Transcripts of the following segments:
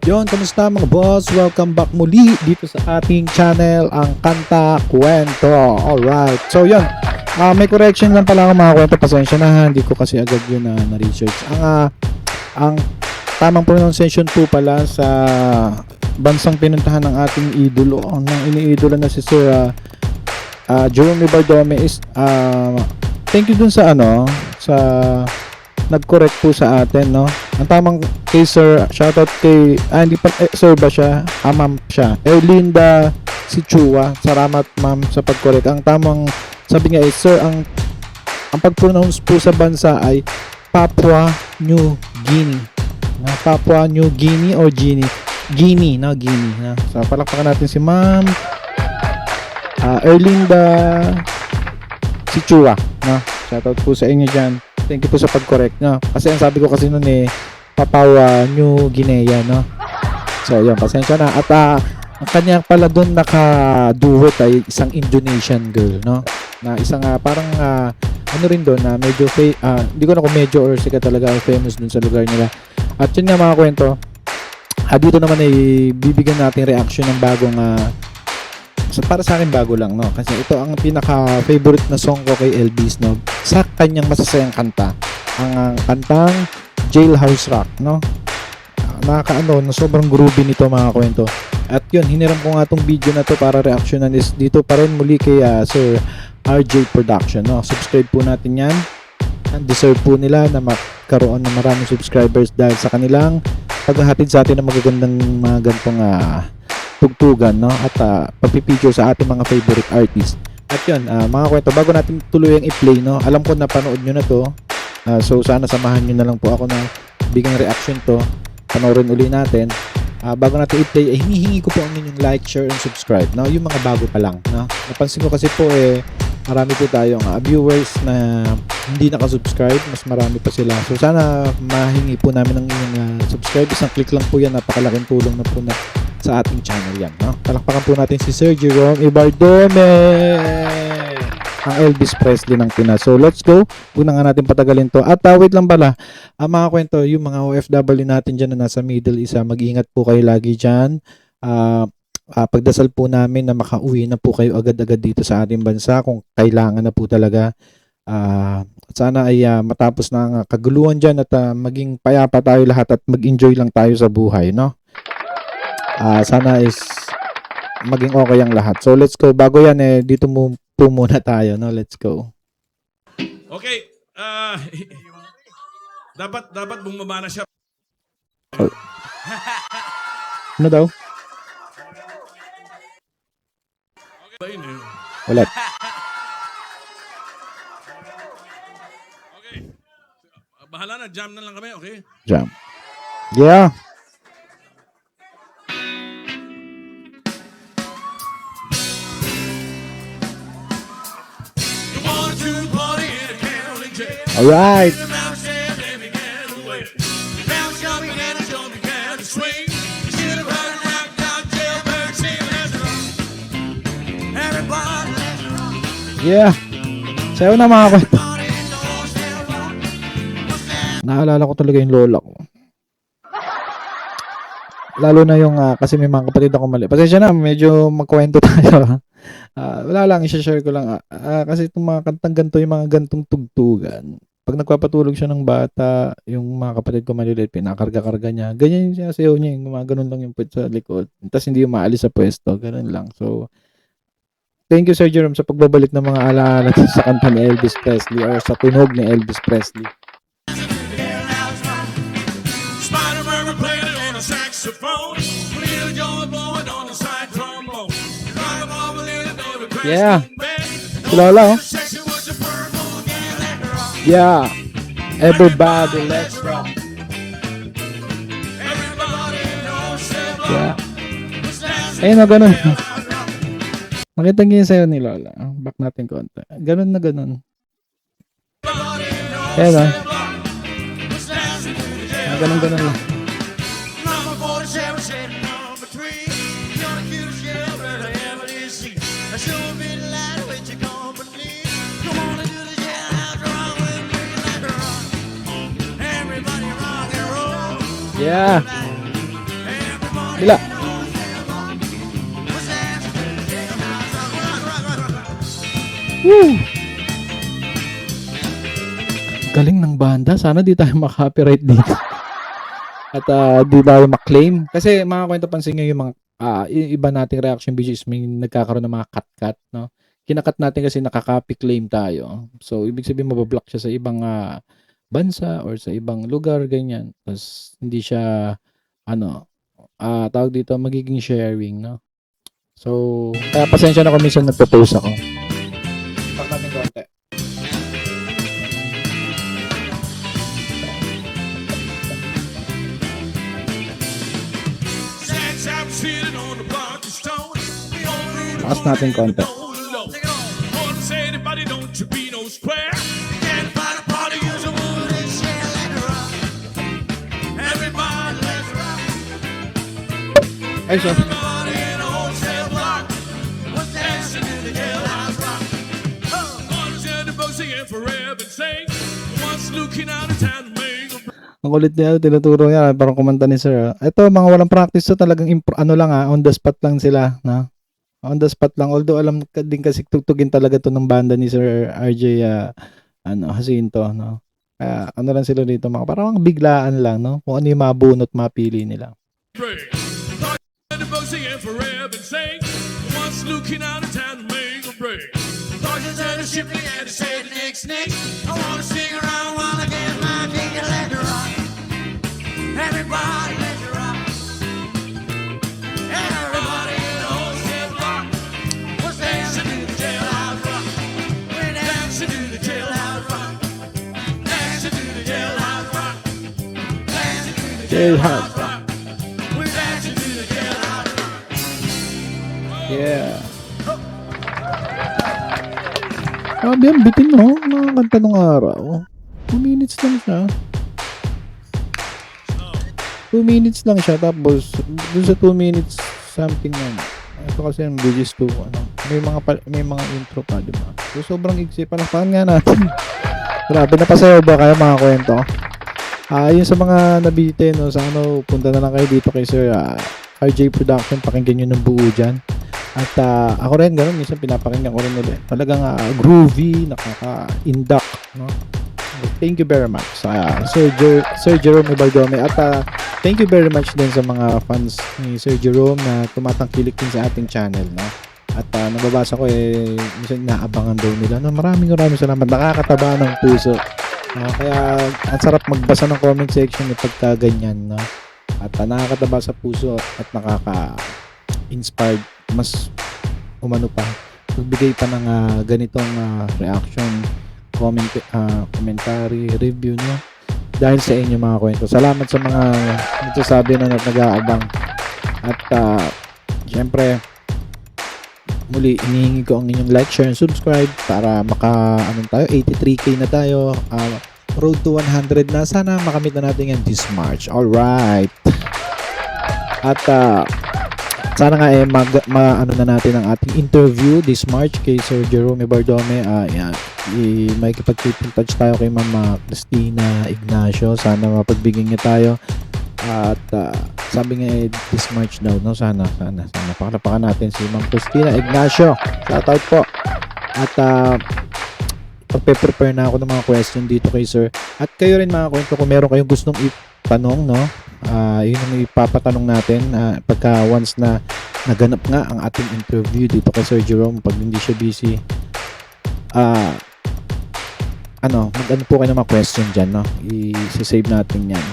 Yon, kamusta mga boss? Welcome back muli dito sa ating channel, ang Kanta Kwento. Alright, so yon. May correction lang pala ako mga kwento. Pasensya na, hindi ko kasi agad yun na-research. Ang tamang pronunciation po pala sa bansang pinuntahan ng ating idolo, ng iniidolo na si Sir Jerome Bardome is thank you dun sa sa nag-correct po sa atin, no? Ang tamang kay Sir, shoutout kay, hindi pa, Sir ba siya? Ma'am siya. Erlinda Sichua. Salamat, ma'am, sa pag-correct. Ang tamang, sabi nga Sir, ang pag-pronounce po sa bansa ay Papua New Guinea. Papua New Guinea or Guinea? Guinea, no? Guinea. So, palakpakan natin si ma'am. Erlinda Sichua, no? Shoutout po sa inyo dyan. Thank you po sa pag-correct, no? Kasi ang sabi ko kasi noon Papua New Guinea, no? So, yun, pasensya na. At ang kanya pala doon naka-duet ay isang Indonesian girl, no? Na isang parang ano rin doon na medyo hindi ko na kung medyo or sikat talaga famous doon sa lugar nila. At yun nga mga kwento. Dito naman ay bibigyan natin reaction ng bagong para sa akin bago lang, no? Kasi ito ang pinaka-favorite na song ko kay LB Snob sa kanyang masasayang kanta. Ang kantang Jailhouse Rock, no? Nakakaano, na sobrang groovy nito mga kwento. At yun, hiniram ko nga tong video na to para reactionan is dito pa rin muli kay Sir RJ Production, no? Subscribe po natin yan. And deserve po nila na magkaroon ng maraming subscribers dahil sa kanilang paghahatid sa atin ng magagandang mga gantong tugtugan, no? At pagpipicture sa ating mga favorite artists. At yun, mga kwento, bago natin tuluyang i-play, no? Alam ko na panood nyo na to. So sana samahan nyo na lang po ako na bigyan reaction to. Panoorin uli natin. Bago natin i-play, hinihingi ko po ang inyong like, share, and subscribe, no? Yung mga bago pa lang, no? Napansin ko kasi po marami po tayong viewers na hindi nakasubscribe. Mas marami pa sila. So sana mahingi po namin ng inyong subscribe. Isang click lang po yan. Napakalaking tulong na po na sa ating channel yan, no? Palakpakan po natin si Sir Jerome Bardome, ang Elvis Presley ng Pinas. So let's go. Huwag na nga natin patagalin to. At wait lang pala, mga kwento, yung mga OFW natin dyan na nasa Middle East, mag-iingat po kayo lagi dyan. Pagdasal po namin na makauwi na po kayo agad-agad dito sa ating bansa kung kailangan na po talaga. Sana ay matapos na ang kaguluhan dyan at maging payapa tayo lahat at mag-enjoy lang tayo sa buhay, no? Sana is maging okay ang lahat. So let's go. Bago yan dito po muna tayo, no? Let's go. Okay. Dapat bumaba na siya. Ano daw? Okay. Ulit. Okay. Bahala na, jam na lang kami, okay? Jam. Yeah. Alright. Yeah. Sayo na mga kwento. Naalala ko talaga yung lola ko. Lalo na yung kasi may mga kapatid ako mali. Pasensya na, medyo magkwento tayo. Wala lang, i-share ko lang. Kasi itong mga kantang ganito, yung mga gantong tugtugan. Pag nagpapatulog siya ng bata, yung mga kapatid ko maliliit, pinakarga-karga niya. Ganyan yung sinasayaw niya, yung mga ganun lang yung pwede sa likod. Tapos hindi yung maalis sa pwesto, ganun lang. So, thank you Sir Jerome sa pagbabalik ng mga alaala sa kanta ni Elvis Presley or sa tunog ni Elvis Presley. Yeah. Lola, oh. Yeah. Everybody, let's rock. Yeah. Ayun o, ganun. Nakita niyo yung sayo ni Lola. Back natin konti. Ganun na ganun. Ayun o. Ganun lang. Yeah. Bila. Woo! Galing ng banda. Sana di tayo maka-copyright dito. At di tayo maklaim. Kasi mga kwento pansin nyo yung mga iba nating reaction videos may nagkakaroon ng mga cut-cut, no? Kinakat natin kasi nakaka-copy claim tayo. So, ibig sabihin mabablock siya sa ibang bansa or sa ibang lugar, ganyan. Tapos, hindi siya, tawag dito, magiging sharing, no? So, kaya pasensya na kung minsan nagpo-post ako. Pag natin konti. Taas natin konti. Ay, so. Ang kulit niya, tinuturo niya, parang kumanta ni sir. Ito, mga walang practice to, talagang on the spot lang sila, na? On the spot lang. Although alam ka din kasi tugtugin talaga to ng banda ni Sir RJ Jacinto, no? Kaya ano lang sila dito, mga parang biglaan lang, no? Kung ano yung mabunot, mapili nila. Everybody, let's rock. Everybody in the whole cell block was dancing to the jailhouse rock. We're dancing to the jailhouse rock. Dancing to the jailhouse rock. Dancing to the jailhouse rock. We're dancing to the jailhouse rock. Yeah. Sabi ang bitin, no? Mga kanta ng araw. 2 minutes lang siya. 2 minutes lang siya, tapos dun sa 2 minutes something yan. Ito kasi yung videos ko, may mga intro pa, di ba? So, sobrang iksi, palakpakan nga natin. Grabe, napasayaw ba kayo mga kwento? Yun sa mga nabite, no, sa punta na lang kayo dito kay Sir RJ Production, pakinggan nyo ng buo dyan. At ako rin, ganun, minsan pinapakinggan ko rin ulit. Talagang groovy, nakaka-induct, no? Thank you very much Sir Jerome Ibaldome, at thank you very much din sa mga fans ni Sir Jerome na tumatangkilik din sa ating channel, no? At nababasa ko minsan inaabangan daw nila, no? Maraming salamat, nakakataba ng puso, no? Kaya ang sarap magbasa ng comment section pagka ganyan, no? At nakakataba sa puso at nakaka-inspired mas umano pa magbigay pa ng ganitong reaction, commentary, review, no? Dahil sa inyo mga kwento. Salamat sa mga nagsasabi na nag-aabang. At syempre muli inihingi ko ang inyong like, share, and subscribe para tayo 83k na tayo. Road to 100 na. Sana makamit na natin yan this March. Alright. At sana nga na natin ang ating interview this March kay Sir Jerome Ibaldome. May kapag-keep in touch tayo kay Mama Cristina Ignacio. Sana mapagbigyan niya tayo. At sabi nga this March daw, no? Sana pakalapakan natin si Ma'am Cristina Ignacio. Shoutout po. At pagpe-prepare na ako ng mga question dito kay Sir. At kayo rin mga kwento, kung meron kayong gustong itanong, no? Yun ang ipapatanong natin pagka once na naganap nga ang ating interview dito kay Sir Jerome. Pag hindi siya busy, mag-ano po kayo ng mga question dyan, no? I-save natin yan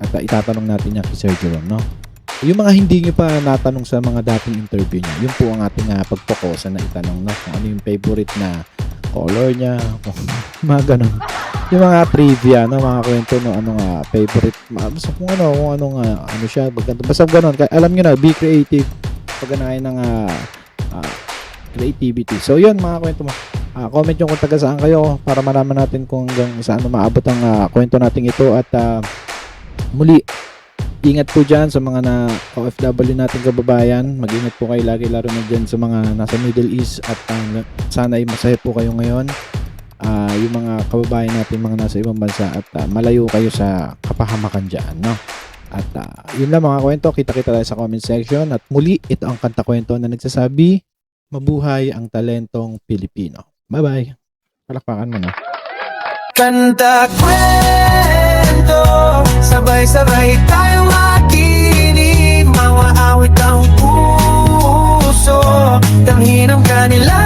at itatanong natin yan kay Sir Jerome, no? Yung mga hindi nyo pa natanong sa mga dating interview niya, yun po ang ating pagpokosa na itanong, no? Kung ano yung favorite na color niya, mga ganun. Yung mga trivia, no, mga kwento, no, favorite, basta kung ano siya, basta ganun. Alam nyo na, be creative, pagganahin ng creativity. So yun mga kwento mo, comment nyo kung taga saan kayo para malaman natin kung hanggang saan maabot ang kwento natin ito. At muli, ingat po dyan sa mga OFW natin kababayan. Mag-ingat po kayo lagi, lalo na dyan sa mga nasa Middle East. At sana ay masaya po kayo ngayon. Yung mga kababayan natin mga nasa ibang bansa, at malayo kayo sa kapahamakan dyan, no? At yun lang mga kwento, kita-kita tayo sa comment section. At muli, ito ang Kanta Kwento na nagsasabi, mabuhay ang talentong Pilipino. Bye-bye. Palakpakan mo na. Kanta kwento, sabay-sabay tayong makinig. Mga awit ang puso, tanghin ang kanila